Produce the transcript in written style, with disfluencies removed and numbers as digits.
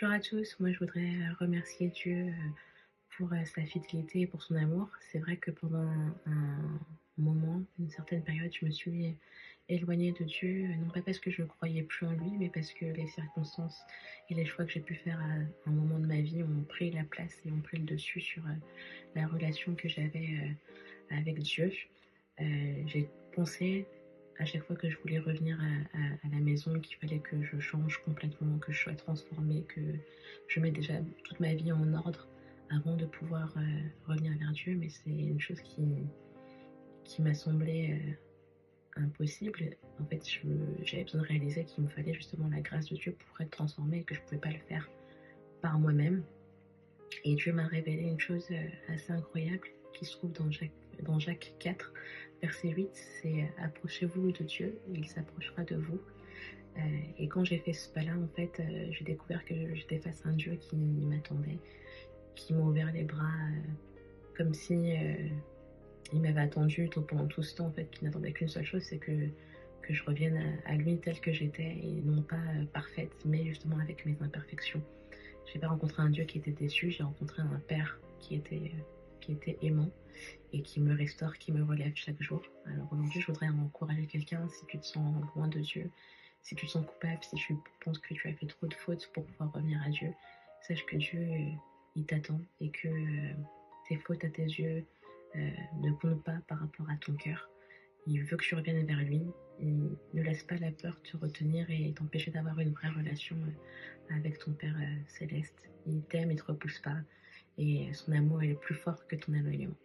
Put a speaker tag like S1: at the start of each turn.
S1: Bonjour à tous, moi je voudrais remercier Dieu pour sa fidélité et pour son amour. C'est vrai que pendant un moment, une certaine période, je me suis éloignée de Dieu, non pas parce que je ne croyais plus en lui, mais parce que les circonstances et les choix que j'ai pu faire à un moment de ma vie ont pris la place et ont pris le dessus sur la relation que j'avais avec Dieu. J'ai pensé à chaque fois que je voulais revenir à la maison qu'il fallait que je change complètement, que je sois transformée, que je mette déjà toute ma vie en ordre avant de pouvoir revenir vers Dieu. Mais c'est une chose qui m'a semblé impossible. En fait, j'avais besoin de réaliser qu'il me fallait justement la grâce de Dieu pour être transformée et que je ne pouvais pas le faire par moi-même. Et Dieu m'a révélé une chose assez incroyable qui se trouve dans Jacques 4, verset 8, c'est approchez-vous de Dieu, il s'approchera de vous. Et quand j'ai fait ce pas-là, en fait, j'ai découvert que j'étais face à un Dieu qui m'attendait, qui m'a ouvert les bras comme si il m'avait attendu pendant tout ce temps, en fait, qui n'attendait qu'une seule chose, c'est que je revienne à lui telle que j'étais et non pas parfaite, mais justement avec mes imperfections. J'ai pas rencontré un Dieu qui était déçu, j'ai rencontré un Père qui était aimant et qui me restaure, qui me relève chaque jour. Alors aujourd'hui, je voudrais encourager quelqu'un, si tu te sens loin de Dieu, si tu te sens coupable, si tu penses que tu as fait trop de fautes pour pouvoir revenir à Dieu, sache que Dieu, il t'attend et que tes fautes à tes yeux ne comptent pas par rapport à ton cœur. Il veut que tu reviennes vers lui. Il ne laisse pas la peur te retenir et t'empêcher d'avoir une vraie relation avec ton Père céleste. Il t'aime, il te repousse pas et son amour est plus fort que ton éloignement.